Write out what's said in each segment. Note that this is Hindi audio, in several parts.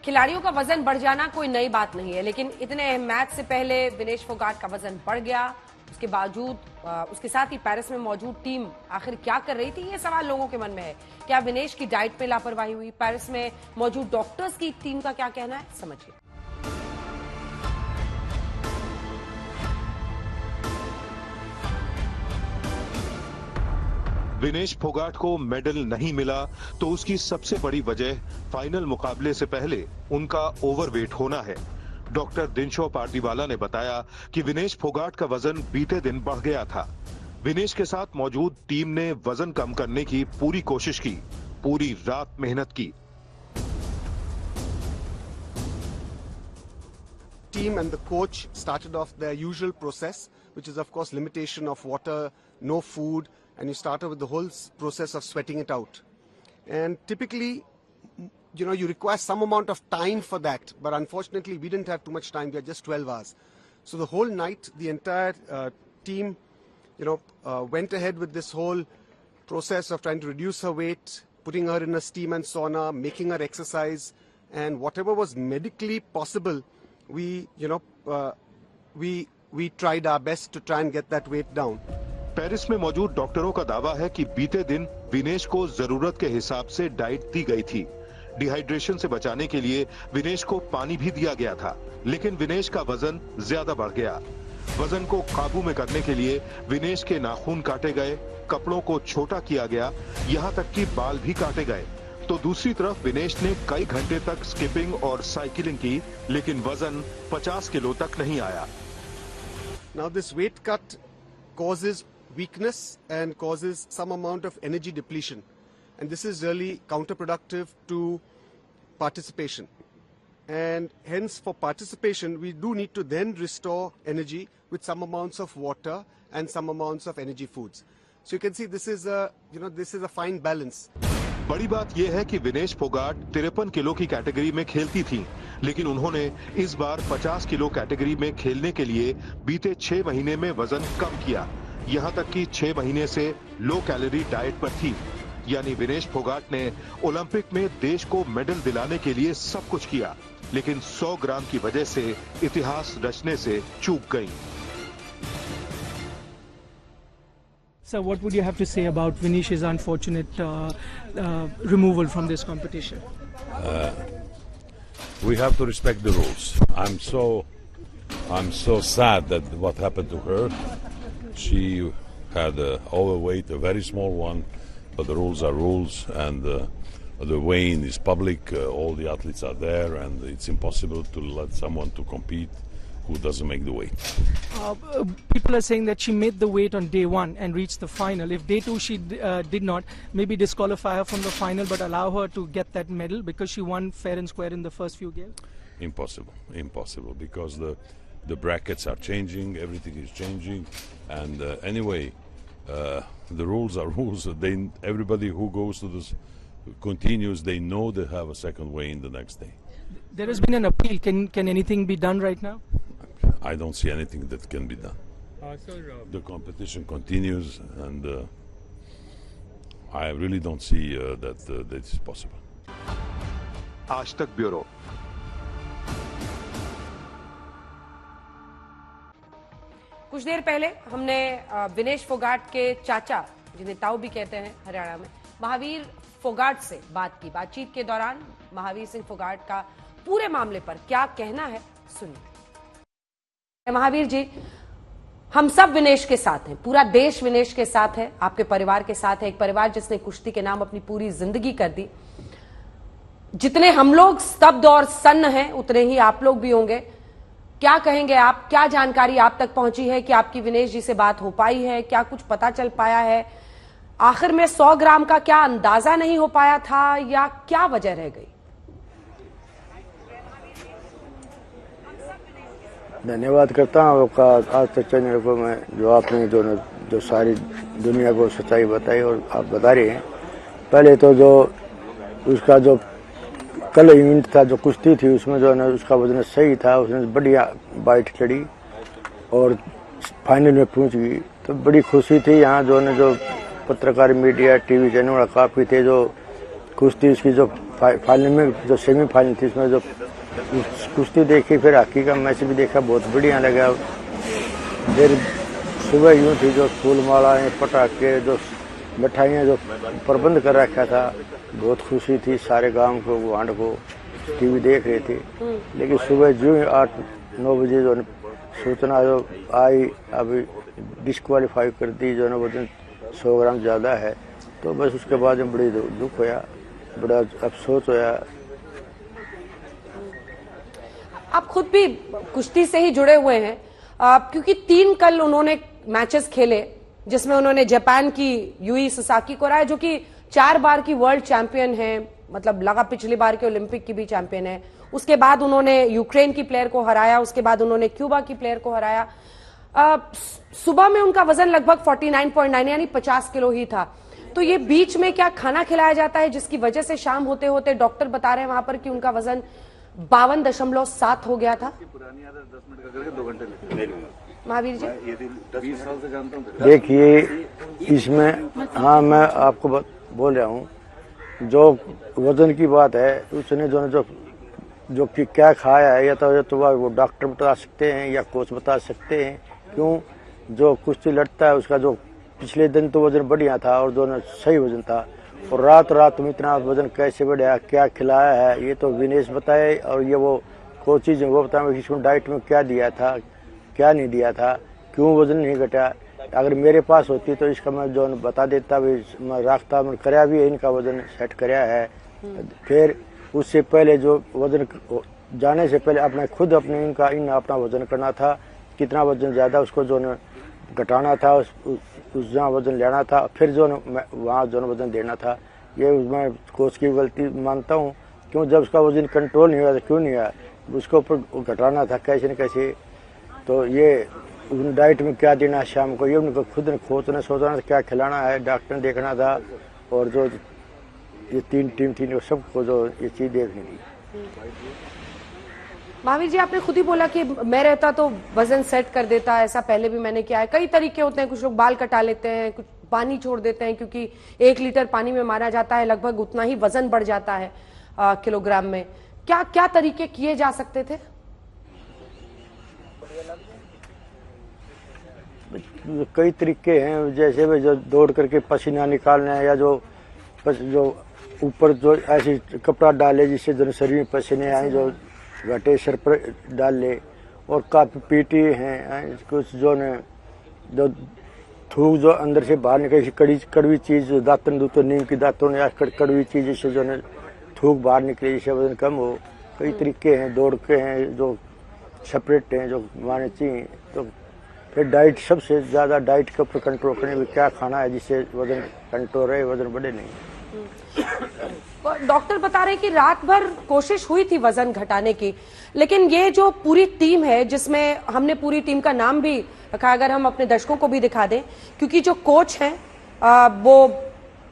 खिलाड़ियों का वजन बढ़ जाना कोई नई बात नहीं है, लेकिन इतने अहम मैच से पहले विनेश फोगाट का वजन बढ़ गया। उसके बावजूद उसके साथ ही पेरिस में मौजूद टीम आखिर क्या कर रही थी, ये सवाल लोगों के मन में है। क्या विनेश की डाइट में लापरवाही हुई? पेरिस में मौजूद डॉक्टर्स की टीम का क्या कहना है, समझिए। विनेश फोगाट को मेडल नहीं मिला तो उसकी सबसे बड़ी वजह फाइनल मुकाबले से पहले उनका ओवरवेट होना है। डॉक्टर दिनशो पारदीवाला ने बताया कि विनेश फोगाट का वजन बीते दिन बढ़ गया था। विनेश के साथ मौजूद टीम ने वजन कम करने की पूरी कोशिश की, पूरी रात मेहनत की। Team and the coach started off their usual process, which is of course limitation of water, no food, and you start off with the whole process of sweating it out. And typically, you require some amount of time for that, but unfortunately we didn't have too much time. We had just 12 hours. So the whole night, the entire team, went ahead with this whole process of trying to reduce her weight, putting her in a steam and sauna, making her exercise, and whatever was medically possible, we tried our best to try and get that weight down. Paris में मौजूद डॉक्टरों का दावा है कि बीते दिन विनेश को जरूरत के हिसाब से डाइट दी गई थी। डिहाइड्रेशन से बचाने के लिए विनेश को पानी भी दिया गया था, लेकिन विनेश का वजन ज्यादा बढ़ गया। वजन को काबू में करने के लिए विनेश के नाखून काटे गए, कपड़ों को छोटा किया गया, यहाँ तक कि बाल भी काटे गए। तो दूसरी तरफ विनेश ने कई घंटे तक स्किपिंग और साइकिलिंग की, लेकिन वजन 50 किलो तक नहीं आया। Now this weight cut causes weakness and causes some amount of energy depletion, and this is really counterproductive to participation. And hence, for participation, we do need to then restore energy with some amounts of water and some amounts of energy foods. So you can see this is a fine balance. बड़ी बात यह है कि विनेश फोगाट 53 किलो की कैटेगरी में खेलती थीं, लेकिन उन्होंने इस बार 50 किलो कैटेगरी में खेलने के लिए बीते 6 महीने में वजन कम किया। यहाँ तक कि 6 महीने से लो कैलोरी डाइट पर थी। यानी विनेश फोगाट ने ओलंपिक में देश को मेडल दिलाने के लिए सब कुछ किया, लेकिन 100 ग्राम की वजह से इतिहास रचने से चूक गई। So what would you have to say about Vinish's unfortunate removal from this competition? We have to respect the rules. I'm so sad that what happened to her. She had overweight, a very small one, but the rules are rules, and the weighing is public. All the athletes are there, and it's impossible to let someone to compete who doesn't make the weight. People are saying that she made the weight on day 1 and reached the final. If day 2 she did not, maybe disqualify her from the final but allow her to get that medal because she won fair and square in the first few games? Impossible, because the brackets are changing, everything is changing, and anyway, the rules are rules. Everybody who goes to this continues, they know they have a second weigh in the next day. There has been an appeal. Can anything be done right now? I don't see anything that can be done. The competition continues, and I really don't see that is possible. आज तक ब्यूरो। कुछ देर पहले हमने विनेश फोगाट के चाचा, जिन्हें ताऊ भी कहते हैं हरियाणा में, महावीर फोगाट से बात की। बातचीत के दौरान महावीर सिंह फोगाट का पूरे मामले पर क्या कहना है, सुनिए। महावीर जी, हम सब विनेश के साथ हैं, पूरा देश विनेश के साथ है, आपके परिवार के साथ है, एक परिवार जिसने कुश्ती के नाम अपनी पूरी जिंदगी कर दी। जितने हम लोग स्तब्ध और सन्न हैं, उतने ही आप लोग भी होंगे। क्या कहेंगे आप? क्या जानकारी आप तक पहुंची है कि आपकी विनेश जी से बात हो पाई है? क्या कुछ पता चल पाया है? आखिर में 100 ग्राम का क्या अंदाजा नहीं हो पाया था, या क्या वजह रह गई? धन्यवाद करता हूँ आपका आज तक चैनल को, मैं जो आपने जो सारी दुनिया को सच्चाई बताई और आप बता रहे हैं। पहले तो जो उसका जो कल इवेंट था, जो कुश्ती थी, उसमें जो है ना उसका वजन सही था, उसने बढ़िया बाइट चढ़ी और फाइनल में पहुंच गई, तो बड़ी खुशी थी। यहाँ जो है ना जो पत्रकार मीडिया टीवी चैनल काफ़ी थे, जो कुश्ती उसकी जो फाइनल में जो सेमीफाइनल थी उसमें जो कुश्ती देखी, फिर हॉकी का मैच भी देखा, बहुत बढ़िया लगा। फिर सुबह यूँ थी जो फूल मालाएं, पटाखे, जो मिठाइयाँ जो प्रबंध कर रखा था, बहुत खुशी थी सारे गांव को, वांड को। टीवी देख रहे थे, लेकिन सुबह जो 8-9 बजे जो सूचना जो आई, अभी डिस्क्वालीफाई कर दी, जो वजन 100 ग्राम ज़्यादा है, तो बस उसके बाद में बड़ी दुख होया, बड़ा अफसोस होया। आप खुद भी कुश्ती से ही जुड़े हुए हैं, क्योंकि 3 कल उन्होंने मैचेस खेले जिसमें उन्होंने जापान की यूई ससाकी को हराया, जो कि 4 बार की वर्ल्ड चैंपियन है, मतलब लगा पिछली बार के ओलंपिक की भी चैंपियन है। उसके बाद उन्होंने यूक्रेन की प्लेयर को हराया, उसके बाद उन्होंने क्यूबा की प्लेयर को हराया। सुबह में उनका वजन लगभग 49.9 यानी 50 किलो ही था। तो ये बीच में क्या खाना खिलाया जाता है जिसकी वजह से शाम होते होते डॉक्टर बता रहे हैं वहां पर कि उनका वजन 52.7 हो गया था? महावीर जी, 20 साल से जानता हूँ। देखिए इसमें, हाँ मैं आपको बोल रहा हूँ, जो वजन की बात है उसने जो कि क्या खाया है, या तो वो डॉक्टर बता सकते हैं या कोच बता सकते हैं। क्यों, जो कुश्ती लड़ता है उसका जो पिछले दिन तो वजन बढ़िया था और दोनों सही वजन था, और रात में इतना वजन कैसे बढ़ा, क्या खिलाया है, ये तो विनेश बताए, और ये वो कोचिज वो बताए इसमें डाइट में क्या दिया था, क्या नहीं दिया था, क्यों वजन नहीं घटा। अगर मेरे पास होती तो इसका मैं जो बता देता भी, मैं रखता, मैं कराया भी है, इनका वजन सेट कराया है। फिर उससे पहले जो वजन जाने से पहले अपने खुद अपने अपना वजन करना था, कितना वजन ज़्यादा उसको जो घटाना था, उस जहाँ वजन लेना था, फिर जो वहाँ जो वजन देना था। ये मैं कोच की गलती मानता हूँ। क्यों, जब उसका वजन कंट्रोल नहीं हुआ तो क्यों नहीं आया, उसको ऊपर घटाना था कैसे न कैसे। तो ये डाइट में क्या देना है शाम को, ये उनको खुद ने सोचना था क्या खिलाना है, डॉक्टर ने देखना था, और जो ये 3 टीम थी सबको जो ये चीज़ देखनी थी। महावीर जी, आपने खुद ही बोला कि मैं रहता तो वजन सेट कर देता, ऐसा पहले भी मैंने किया है। कई तरीके होते हैं, कुछ लोग बाल कटा लेते हैं, कुछ पानी छोड़ देते हैं, क्योंकि 1 लीटर पानी में माना जाता है लगभग उतना ही वजन बढ़ जाता है किलोग्राम में। क्या क्या तरीके किए जा सकते थे? कई तरीके हैं, जैसे भी जो दौड़ करके पसीना निकालना है, या जो ऊपर जो ऐसी कपड़ा डाले जिससे जो शरीर में पसीने आए, जो घटे सर पर डाल ले, और काफी पीटी हैं कुछ जो थूक जो अंदर से बाहर निकले, कड़वी चीज, दातन नीम की दातुन या कड़वी चीज जिससे जो थूक बाहर निकले, जिससे वजन कम हो। कई तरीके हैं, दौड़ के हैं जो सेपरेट हैं, जो माने चाहिए। तो फिर डाइट, सबसे ज़्यादा डाइट के ऊपर कंट्रोल करने में क्या खाना है जिससे वजन कंट्रोल रहे, वजन बढ़े नहीं। डॉक्टर बता रहे हैं कि रात भर कोशिश हुई थी वजन घटाने की, लेकिन ये जो पूरी टीम है, जिसमें हमने पूरी टीम का नाम भी रखा, अगर हम अपने दर्शकों को भी दिखा दें, क्योंकि जो कोच हैं वो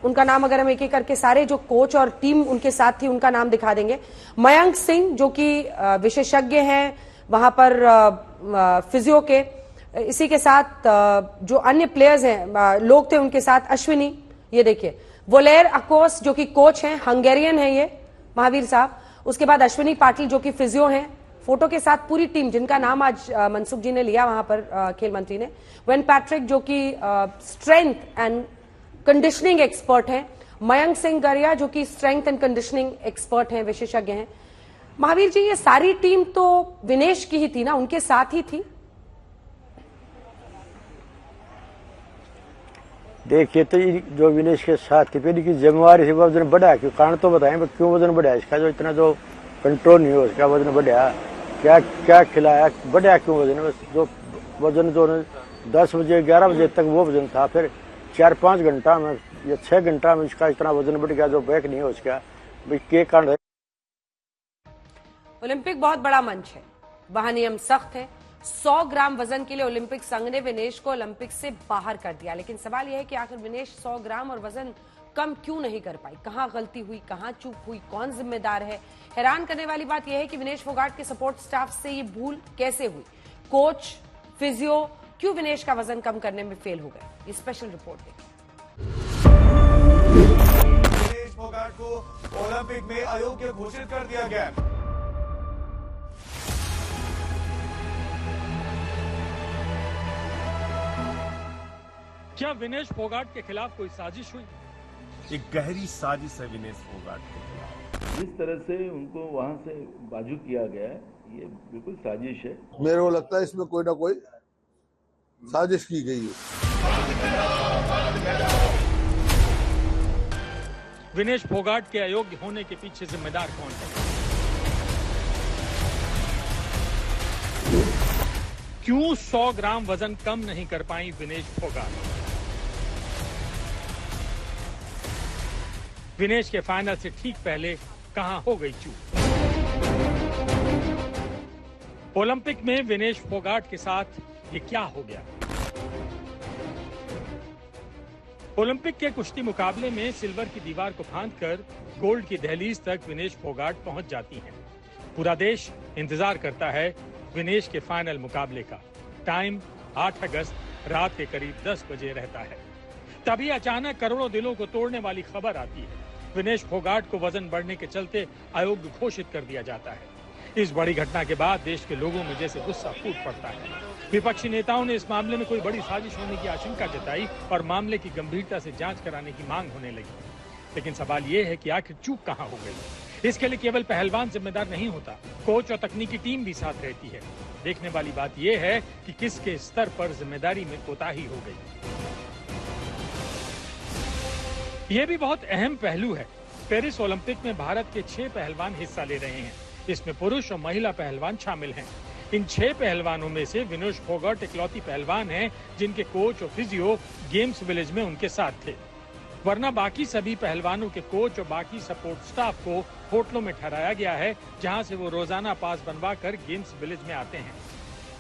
उनका नाम अगर हम एक एक करके सारे जो कोच और टीम उनके साथ थी उनका नाम दिखा देंगे। मयंक सिंह जो कि विशेषज्ञ हैं वहां पर फिजियो के, इसी के साथ जो अन्य प्लेयर्स हैं लोग थे उनके साथ, अश्विनी, ये देखिए वोलेर अकोस जो कि कोच हैं, हंगेरियन है ये महावीर साहब, उसके बाद अश्विनी पाटिल जो कि फिजियो हैं, फोटो के साथ पूरी टीम जिनका नाम आज मनसुख जी ने लिया वहां पर खेल मंत्री ने, वेन पैट्रिक जो कि स्ट्रेंथ एंड कंडीशनिंग एक्सपर्ट हैं, मयंक सिंह गरिया जो कि स्ट्रेंथ एंड कंडीशनिंग एक्सपर्ट हैं, विशेषज्ञ हैं। महावीर जी, ये सारी टीम तो विनेश की ही थी ना, उनके साथ ही थी? देखिए, तो जो विनेश के साथ थी, फिर की जिम्मेवारी से वजन बढ़ा, क्यों कारण तो बताएं, क्यों वजन बढ़ा इसका, जो इतना जो कंट्रोल नहीं हो इसका वजन बढ़ा, क्या क्या खिलाया, बढ़ा क्यों वजन। बस जो वजन जो 10 बजे 11 बजे तक वो वजन था, फिर 4-5 घंटा में या 6 घंटा में इसका इतना वजन बढ़ गया, जो बैक नहीं हो इसका, के कारण। ओलंपिक बहुत बड़ा मंच है, वहां नियम सख्त है। 100 ग्राम वजन के लिए ओलंपिक संघ ने विनेश को ओलंपिक से बाहर कर दिया, लेकिन सवाल यह है कि आखिर विनेश 100 ग्राम और वजन कम क्यों नहीं कर पाई? कहां गलती हुई, कहां चूक हुई, कौन जिम्मेदार है? हैरान करने वाली बात यह है कि विनेश फोगाट के सपोर्ट स्टाफ से ये भूल कैसे हुई? कोच, फिजियो क्यों विनेश का वजन कम करने में फेल हो गए? ये स्पेशल रिपोर्ट देखिए। फोगाट को ओलंपिक में अयोग्य घोषित कर दिया गया। क्या विनेश फोगाट के खिलाफ कोई साजिश हुई? एक गहरी साजिश है विनेश फोगाट के खिलाफ। जिस तरह से उनको वहां से बाजू किया गया है, ये बिल्कुल साजिश है। मेरे को लगता है इसमें कोई ना कोई साजिश की गई है। विनेश फोगाट के अयोग्य होने के पीछे जिम्मेदार कौन है? क्यों 100 ग्राम वजन कम नहीं कर पाई विनेश फोगाट? विनेश के फाइनल से ठीक पहले कहां हो गई चूक? ओलंपिक में विनेश फोगाट के साथ ये क्या हो गया? ओलंपिक के कुश्ती मुकाबले में सिल्वर की दीवार को फांदकर गोल्ड की दहलीज तक विनेश फोगाट पहुंच जाती हैं। पूरा देश इंतजार करता है विनेश के फाइनल मुकाबले का। टाइम 8 अगस्त रात के करीब 10 बजे रहता है। तभी अचानक करोड़ों दिलों को तोड़ने वाली खबर आती है। विनेश फोगाट को वजन बढ़ने के चलते अयोग्य घोषित कर दिया जाता है। इस बड़ी घटना के बाद देश के लोगों में जैसे गुस्सा फूट पड़ता है। विपक्षी नेताओं ने इस मामले में कोई बड़ी साजिश होने की आशंका जताई और मामले की गंभीरता से जांच कराने की मांग होने लगी। लेकिन सवाल ये है कि आखिर चूक कहां हो गई? इसके लिए केवल पहलवान जिम्मेदार नहीं होता, कोच और तकनीकी टीम भी साथ रहती है। देखने वाली बात यह है कि किसके स्तर पर जिम्मेदारी में कोताही हो गई। ये भी बहुत अहम पहलू है। पेरिस ओलंपिक में भारत के 6 पहलवान हिस्सा ले रहे हैं। इसमें पुरुष और महिला पहलवान शामिल हैं। इन 6 पहलवानों में से विनेश फोगाट इकलौती पहलवान हैं जिनके कोच और फिजियो गेम्स विलेज में उनके साथ थे, वरना बाकी सभी पहलवानों के कोच और बाकी सपोर्ट स्टाफ को होटलों में ठहराया गया है, जहां से वो रोजाना पास बनवाकर गेम्स विलेज में आते हैं।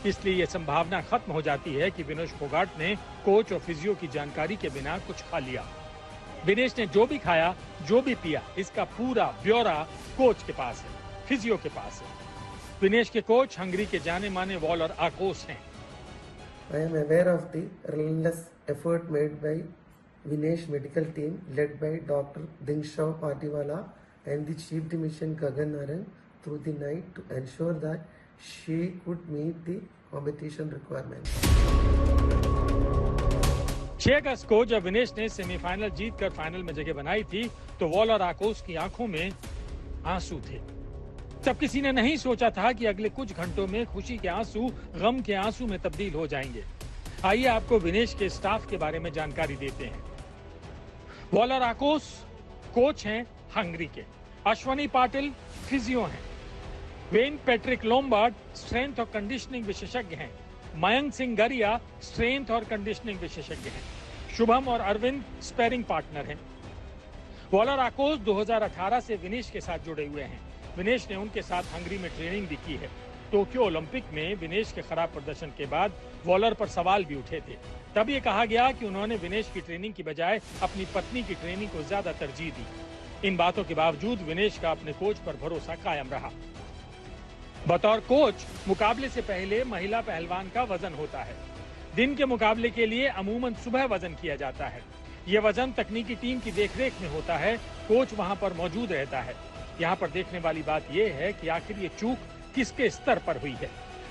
इसलिए ये संभावना खत्म हो जाती है कि विनेश फोगाट ने कोच और फिजियो की जानकारी के बिना कुछ खा लिया। विनेश ने जो भी खाया, जो भी पिया, इसका पूरा ब्यौरा कोच के पास है, फिजियो के पास है। विनेश के कोच हंगरी के जाने माने वॉलर आकोस हैं। I am aware of the relentless effort made by Vinesh medical team led by Dr. Dingshaw Patiwala and the Chief Dimission Gagan Naran through the night to ensure that she could meet the competition requirements. 6 अगस्त को जब विनेश ने सेमीफाइनल जीतकर फाइनल में जगह बनाई थी तो वॉलर आकोस की आंखों में आंसू थे। तब किसी ने नहीं सोचा था कि अगले कुछ घंटों में खुशी के आंसू गम के आंसू में तब्दील हो जाएंगे। आइए आपको विनेश के स्टाफ के बारे में जानकारी देते हैं। वॉलर आकोस कोच हैं हंगरी के, अश्वनी पाटिल फिजियो हैं, वेन पैट्रिक लोम्बार्ड स्ट्रेंथ और कंडीशनिंग विशेषज्ञ हैं, मयंक सिंह गरिया स्ट्रेंथ और कंडीशनिंग विशेषज्ञ हैं, शुभम और अरविंद स्पेरिंग पार्टनर हैं। वॉलर आकोस 2018 से विनेश के साथ जुड़े हुए हैं। विनेश ने उनके साथ हंगरी में ट्रेनिंग भी की है। टोक्यो ओलंपिक में विनेश के खराब प्रदर्शन के बाद वॉलर पर सवाल भी उठे थे। तब ये कहा गया कि उन्होंने विनेश की ट्रेनिंग की बजाय अपनी पत्नी की ट्रेनिंग को ज्यादा तरजीह दी। इन बातों के बावजूद विनेश का अपने कोच पर भरोसा कायम रहा। बतौर कोच मुकाबले से पहले महिला पहलवान का वजन होता है। दिन के मुकाबले के लिए अमूमन सुबह वजन किया जाता है। ये वजन तकनीकी टीम की देखरेख में होता है। कोच वहां पर मौजूद रहता है। यहाँ पर देखने वाली बात यह है कि आखिर ये चूक किसके स्तर पर हुई है।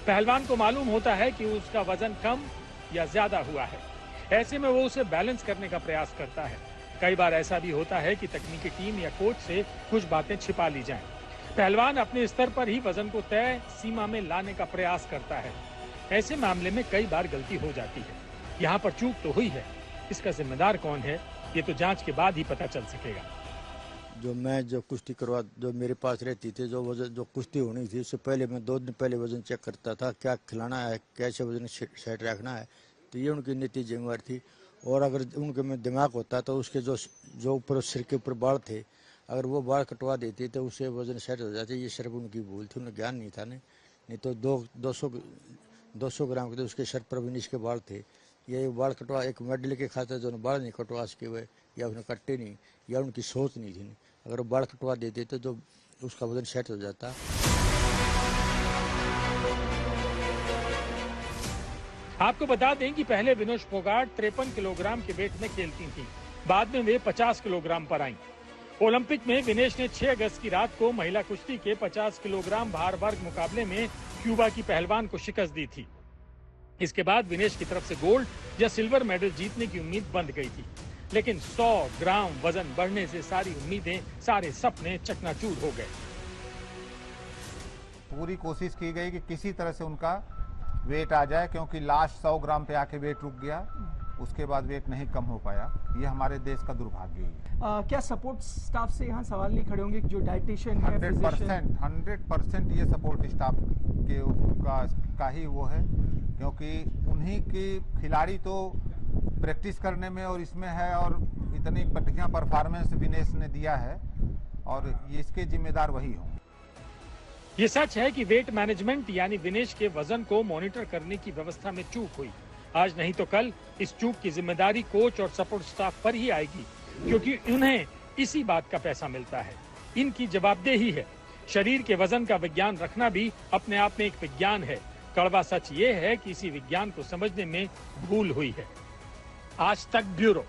पहलवान को मालूम होता है कि उसका वजन कम या ज्यादा हुआ है। ऐसे में वो उसे बैलेंस करने का प्रयास करता है। कई बार ऐसा भी होता है कि तकनीकी टीम या कोच से कुछ बातें छिपा ली जाएं। पहलवान अपने स्तर पर ही वजन को तय सीमा में लाने का प्रयास करता है। ऐसे मामले में कई बार गलती हो जाती है। यहाँ पर चूक तो हुई है, इसका जिम्मेदार कौन है ये तो जांच के बाद ही पता चल सकेगा। जो कुश्ती करवा जो मेरे पास रहती थी, जो कुश्ती होनी थी, उससे पहले मैं 2 दिन पहले वजन चेक करता था, क्या खिलाना है, कैसे वजन सेट रखना है। तो ये उनकी नीति जिम्मेवार थी। और अगर उनके में दिमाग होता तो उसके जो ऊपर सिर के ऊपर बाल थे, अगर वो बाल कटवा देती तो उससे वजन सेट हो जाते। ये सिर्फ उनकी भूल थी, उन्हें ज्ञान नहीं था। नहीं तो 200 ग्राम के तो उसके सर पर विनेश के बाल थे। ये बाल कटवा एक मेडल के खातिर जो बाल नहीं कटवा सके हुए, या उन्हें कट्टे नहीं, या उनकी सोच नहीं थी। अगर वो बाल कटवा देते तो जो उसका वजन सेट हो जाता। आपको बता दें कि पहले विनेश फोगाट 53 किलोग्राम के वेट में खेलती थी। बाद में वे 50 किलोग्राम पर आईं। ओलंपिक में विनेश ने 6 अगस्त की रात को महिला कुश्ती के 50 किलोग्राम भार वर्ग मुकाबले में क्यूबा की पहलवान को शिकस्त दी थी। इसके बाद विनेश की तरफ से गोल्ड या सिल्वर मेडल जीतने की उम्मीद बंद गई थी, लेकिन 100 ग्राम वजन बढ़ने से सारी उम्मीदें, सारे सपने चकनाचूर हो गए। पूरी कोशिश की गई कि किसी तरह से उनका वेट आ जाए, क्योंकि लास्ट 100 ग्राम पे आके वेट रुक गया, उसके बाद वेट नहीं कम हो पाया। ये हमारे देश का दुर्भाग्य है। क्या सपोर्ट स्टाफ से यहाँ सवाल नहीं खड़े होंगे, जो डाइटिशियन है, 100% ये सपोर्ट स्टाफ के का ही वो है, क्योंकि उन्हीं की खिलाड़ी तो प्रैक्टिस करने में और इसमें है, और इतनी बढ़िया परफॉर्मेंस विनेश ने दिया है, और ये इसके जिम्मेदार वही हों। ये सच है कि वेट मैनेजमेंट यानी विनेश के वजन को मॉनिटर करने की व्यवस्था में चूक हुई। आज नहीं तो कल इस चूक की जिम्मेदारी कोच और सपोर्ट स्टाफ पर ही आएगी, क्योंकि उन्हें इसी बात का पैसा मिलता है। इनकी जवाबदेही है। शरीर के वजन का विज्ञान रखना भी अपने आप में एक विज्ञान है। कड़वा सच ये है कि इसी विज्ञान को समझने में भूल हुई है। आज तक ब्यूरो।